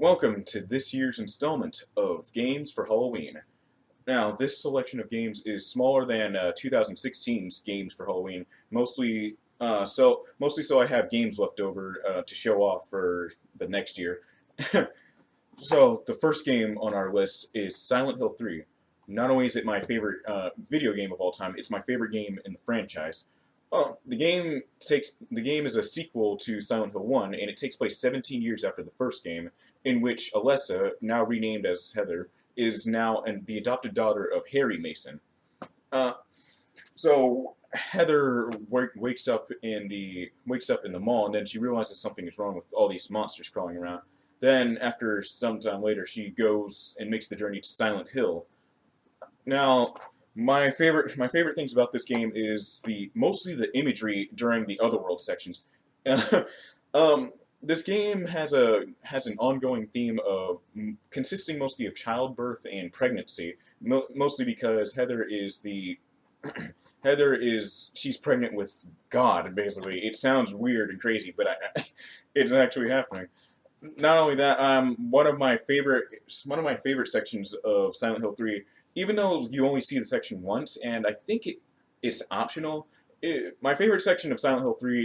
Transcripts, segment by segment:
Welcome to this year's installment of Games for Halloween. Now, this selection of games is smaller than 2016's Games for Halloween, mostly so I have games left over to show off for the next year. So, the first game on our list is Silent Hill 3. Not only is it my favorite video game of all time, it's my favorite game in the franchise. The game is a sequel to Silent Hill 1, and it takes place 17 years after the first game, in which Alessa, now renamed as Heather, is now the adopted daughter of Harry Mason. Uh, so Heather wakes up in the mall, and then she realizes something is wrong with all these monsters crawling around. Then, after some time later, she goes and makes the journey to Silent Hill. Now, my favorite things about this game is mostly the imagery during the Otherworld sections. um, this game has an ongoing theme of consisting mostly of childbirth and pregnancy, mostly because she's pregnant with God. Basically, it sounds weird and crazy, but it's actually happening. Not only that, one of my favorite sections of Silent Hill 3, even though you only see the section once, and I think it is optional. My favorite section of Silent Hill 3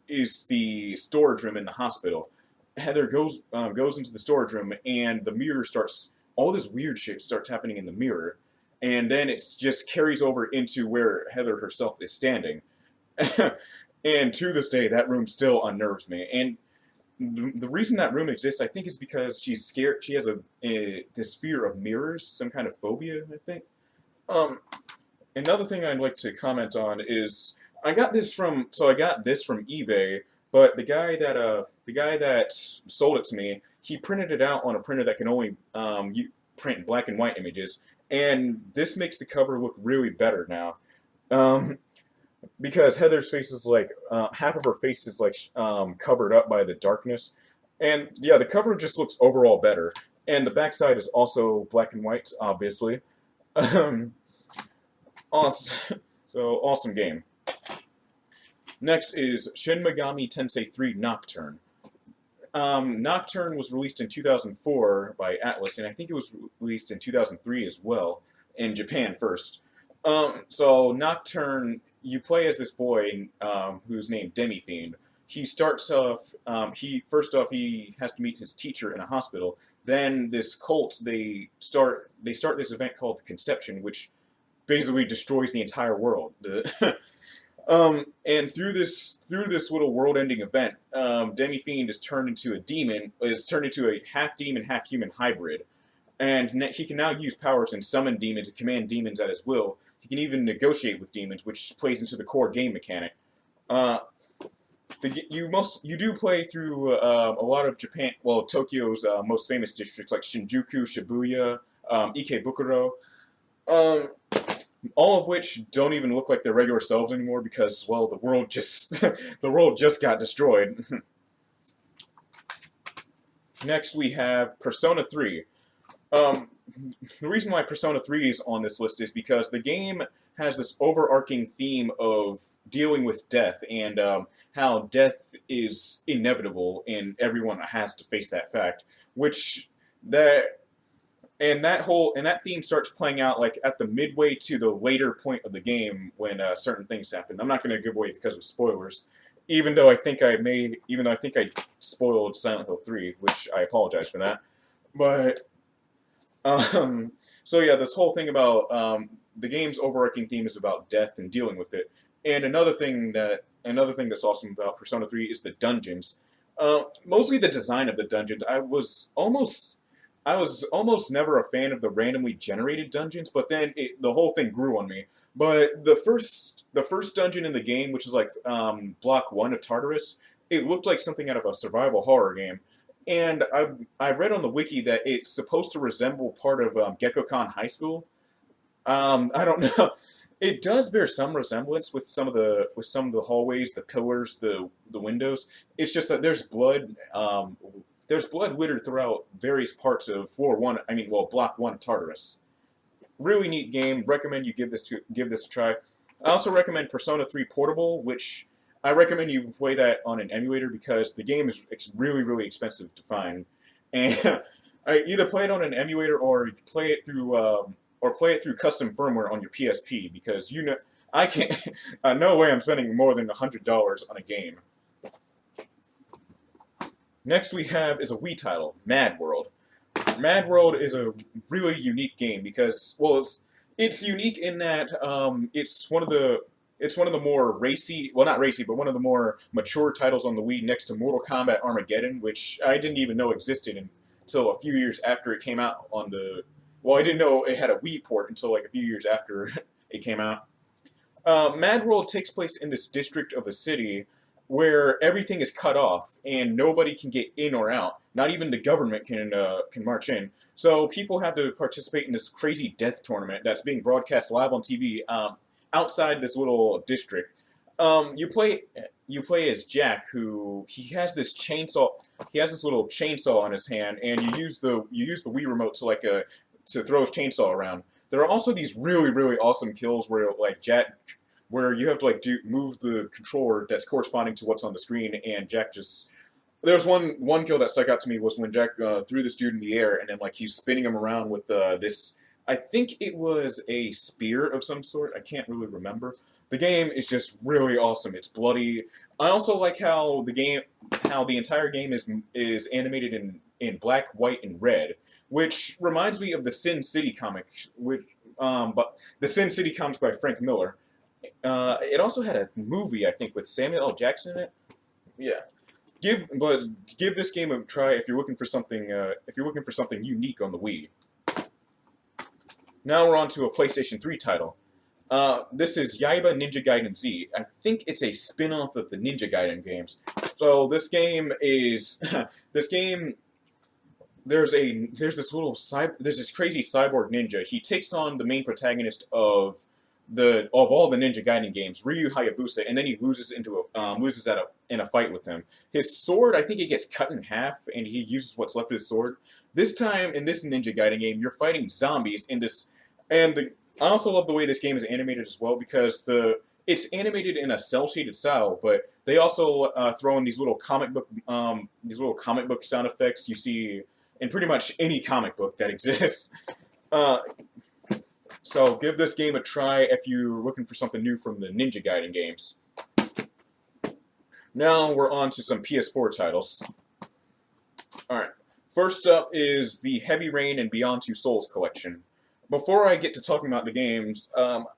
is the storage room in the hospital. Heather goes into the storage room, and the mirror starts all this weird shit starts happening in the mirror, and then it just carries over into where Heather herself is standing. And to this day, that room still unnerves me. And the reason that room exists, I think, is because she's scared. She has this fear of mirrors, some kind of phobia, I think. Um, Another thing I'd like to comment on is I got this from eBay, but the guy that sold it to me, he printed it out on a printer that can only print black and white images, and this makes the cover look really better now. Um, because Heather's face is like half of her face is like covered up by the darkness, and yeah, the cover just looks overall better. And the backside is also black and white, obviously. Um, awesome, so awesome game. Next is Shin Megami Tensei 3 Nocturne. Nocturne was released in 2004 by Atlas, and I think it was released in 2003 as well, in Japan first. So Nocturne, you play as this boy who's named Demi-Fiend. He has to meet his teacher in a hospital. Then this cult, they start this event called the Conception, which basically destroys the entire world. And through this little world-ending event, Demi-Fiend is turned into a half-demon, half-human hybrid, and he can now use powers and summon demons and command demons at his will. He can even negotiate with demons, which plays into the core game mechanic. Uh, you do play through a lot of Tokyo's most famous districts like Shinjuku, Shibuya, Ikebukuro. Um, all of which don't even look like their regular selves anymore because, well, the world just the world just got destroyed. Next, we have Persona 3. Um, the reason why Persona 3 is on this list is because the game has this overarching theme of dealing with death and how death is inevitable and everyone has to face that fact, which that that theme starts playing out like at the midway to the later point of the game when certain things happen. I'm not going to give away because of spoilers, even though I think I spoiled Silent Hill 3, which I apologize for that. But so yeah, this whole thing about the game's overarching theme is about death and dealing with it. And another thing that's awesome about Persona 3 is the dungeons. Mostly the design of the dungeons. I was almost never a fan of the randomly generated dungeons, but then the whole thing grew on me. But the first dungeon in the game, which is like Block 1 of Tartarus, it looked like something out of a survival horror game. And I read on the wiki that it's supposed to resemble part of Gekkoukan High School. I don't know. It does bear some resemblance with some of the hallways, the pillars, the windows. It's just that there's blood littered throughout various parts of floor one. I mean, well, block one, Tartarus. Really neat game. Recommend you give this a try. I also recommend Persona 3 Portable, which I recommend you play that on an emulator because the game is really, really expensive to find. and I either play it on an emulator or play it through custom firmware on your PSP because you know I can't. No way I'm spending more than $100 on a game. Next we have is a Wii title, Mad World. Mad World is a really unique game because, well, it's unique in that it's one of the more racy, well, not racy, but one of the more mature titles on the Wii next to Mortal Kombat Armageddon, which I didn't even know existed until a few years after it came out on the. Well, I didn't know it had a Wii port until like a few years after it came out. Mad World takes place in this district of a city where everything is cut off and nobody can get in or out. Not even the government can march in. So people have to participate in this crazy death tournament that's being broadcast live on TV outside this little district. You play as Jack, who he has this chainsaw. He has this little chainsaw in his hand, and you use the Wii remote to throw his chainsaw around. There are also these really awesome kills where like Jack, where you have to like move the controller that's corresponding to what's on the screen, and Jack just. There was one kill that stuck out to me was when Jack threw this dude in the air, and then like he's spinning him around with this. I think it was a spear of some sort. I can't really remember. The game is just really awesome. It's bloody. I also like how the entire game is animated in black, white, and red, which reminds me of the Sin City comic, but the Sin City comics by Frank Miller. It also had a movie, I think, with Samuel L. Jackson in it. Yeah. Give this game a try if you're looking for something unique on the Wii. Now we're on to a PlayStation 3 title. This is Yaiba Ninja Gaiden Z. I think it's a spin-off of the Ninja Gaiden games. So this game is this game. There's this crazy cyborg ninja. He takes on the main protagonist of all the Ninja Gaiden games, Ryu Hayabusa, and then he loses in a fight with him. His sword, I think it gets cut in half, and he uses what's left of his sword. This time, in this Ninja Gaiden game, you're fighting zombies in this, I also love the way this game is animated as well because it's animated in a cel-shaded style, but they also throw in these little comic book sound effects you see in pretty much any comic book that exists. So give this game a try if you're looking for something new from the Ninja Gaiden games. Now we're on to some PS4 titles. Alright, first up is the Heavy Rain and Beyond Two Souls collection. Before I get to talking about the games,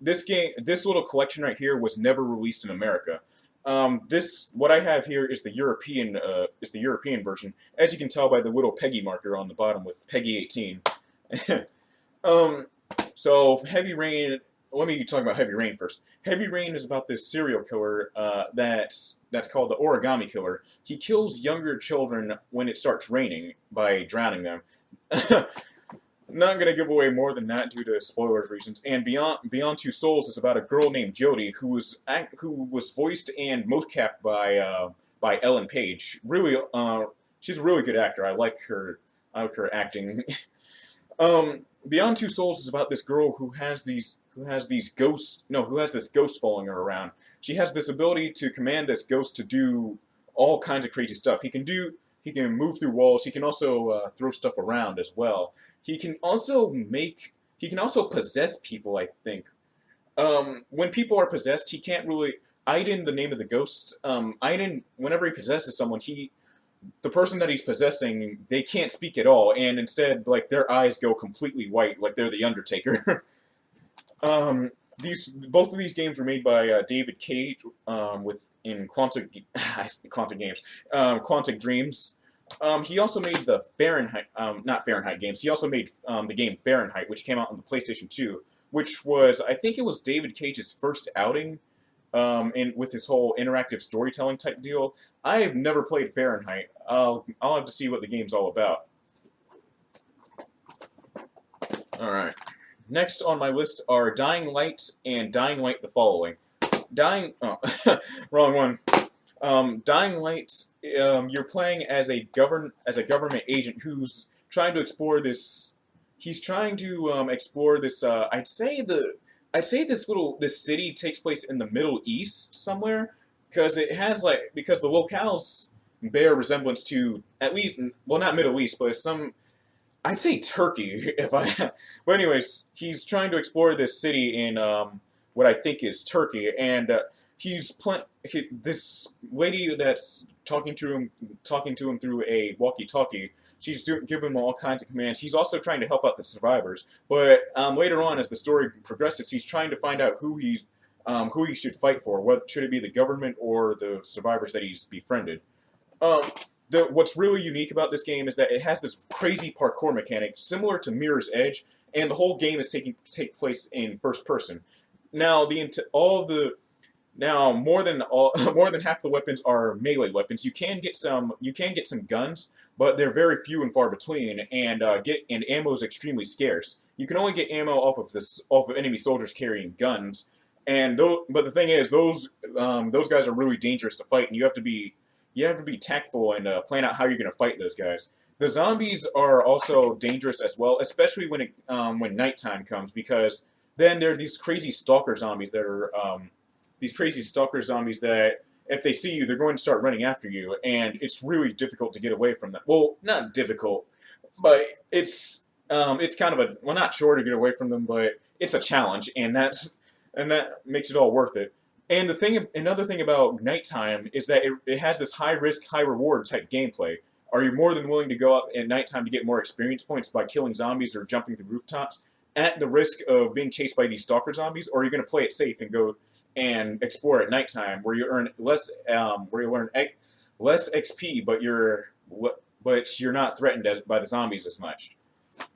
this little collection right here was never released in America. What I have here is the European version, as you can tell by the little Peggy marker on the bottom with Peggy 18. So Heavy Rain. Let me talk about Heavy Rain first. Heavy Rain is about this serial killer that's called the Origami Killer. He kills younger children when it starts raining by drowning them. Not gonna give away more than that due to spoilers reasons. And Beyond Two Souls is about a girl named Jodie who was voiced and mocapped by Ellen Page. Really, she's a really good actor. I like her acting. Beyond Two Souls is about this girl who has this ghost following her around. She has this ability to command this ghost to do all kinds of crazy stuff. He can move through walls. He can also throw stuff around as well. He can also possess people, I think. When people are possessed, he can't really. Aiden, the name of the ghost. Aiden, whenever he possesses someone, the person that he's possessing, they can't speak at all, and instead, like, their eyes go completely white, like they're the Undertaker. Both of these games were made by David Cage in Quantic Games, Quantic Dreams. He also made the not Fahrenheit games. He also made the game Fahrenheit, which came out on the PlayStation 2, which was, I think it was David Cage's first outing with his whole interactive storytelling type deal. I have never played Fahrenheit. I'll have to see what the game's all about. Alright. Next on my list are Dying Light and Dying Light the Following. Wrong one. Dying Light, you're playing as a government agent who's trying to explore this. He's trying to explore this. I'd say this city takes place in the Middle East somewhere because the locales bear resemblance to at least, well, not Middle East, but some, I'd say Turkey. If I, but anyways, he's trying to explore this city in what I think is Turkey, and this lady that's talking to him through a walkie-talkie. She's giving him all kinds of commands. He's also trying to help out the survivors. But later on, as the story progresses, he's trying to find out who he should fight for. What should it be, the government or the survivors that he's befriended? Um, what's really unique about this game is that it has this crazy parkour mechanic similar to Mirror's Edge, and the whole game is take place in first person. Now all the now more than half the weapons are melee weapons. You can get some guns, but they're very few and far between, and ammo is extremely scarce. You can only get ammo off of enemy soldiers carrying guns, but the thing is those guys are really dangerous to fight, and you have to be tactful and plan out how you're going to fight those guys. The zombies are also dangerous as well, especially when nighttime comes, because then there are these crazy stalker zombies that if they see you, they're going to start running after you, and it's really difficult to get away from them. Well, not difficult, but it's kind of not sure to get away from them, but it's a challenge, and that makes it all worth it. And another thing about nighttime is that it has this high risk, high reward type gameplay. Are you more than willing to go out at nighttime to get more experience points by killing zombies or jumping through rooftops at the risk of being chased by these stalker zombies, or are you going to play it safe and go and explore at nighttime where you earn less XP, but you're not threatened by the zombies as much?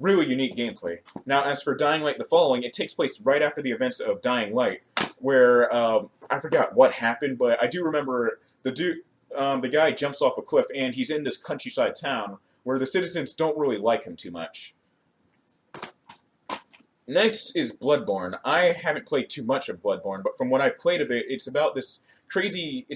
Really unique gameplay. Now, as for Dying Light: The Following, it takes place right after the events of Dying Light, where I forgot what happened, but I do remember the guy jumps off a cliff, and he's in this countryside town where the citizens don't really like him too much. Next is Bloodborne. I haven't played too much of Bloodborne, but from what I played of it, it's about this crazy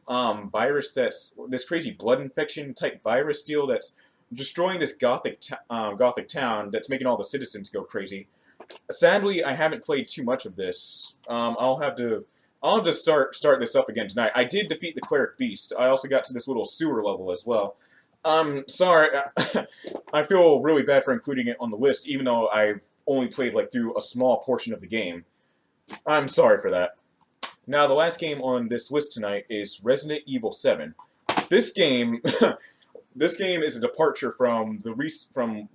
virus this crazy blood infection type virus deal that's destroying this gothic town that's making all the citizens go crazy. Sadly, I haven't played too much of this. I'll have to start this up again tonight. I did defeat the Cleric Beast. I also got to this little sewer level as well. I'm sorry. I feel really bad for including it on the list, even though I've only played through a small portion of the game. I'm sorry for that. Now, the last game on this list tonight is Resident Evil 7. This game, this game is a departure from the Resident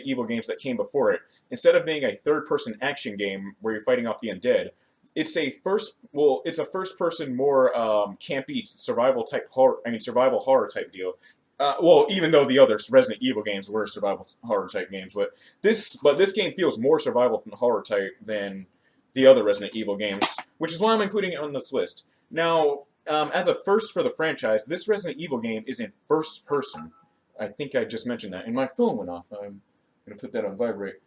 Evil games that came before it. Instead of being a third-person action game where you're fighting off the undead, it's a first-person, more campy survival horror type deal. Well, even though the other Resident Evil games were survival horror type games, but this game feels more survival horror type than the other Resident Evil games, which is why I'm including it on this list. Now, as a first for the franchise, this Resident Evil game is in first person. I think I just mentioned that, and my phone went off. I'm gonna put that on vibrate.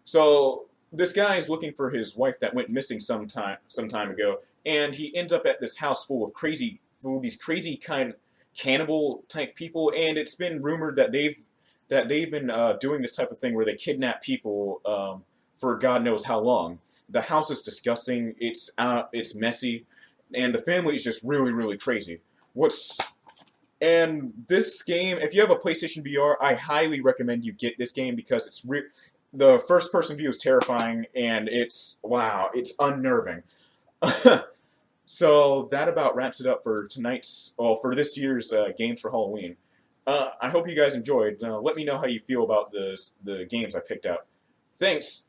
So this guy is looking for his wife that went missing some time ago, and he ends up at this house full of these crazy kind cannibal type people, and it's been rumored that they've been doing this type of thing where they kidnap people for God knows how long. The house is disgusting. It's messy, and the family is just really, really crazy. And this game, if you have a PlayStation VR, I highly recommend you get this game because the first-person view is terrifying, and it's unnerving. So that about wraps it up for for this year's games for Halloween. I hope you guys enjoyed. Let me know how you feel about the games I picked out. Thanks.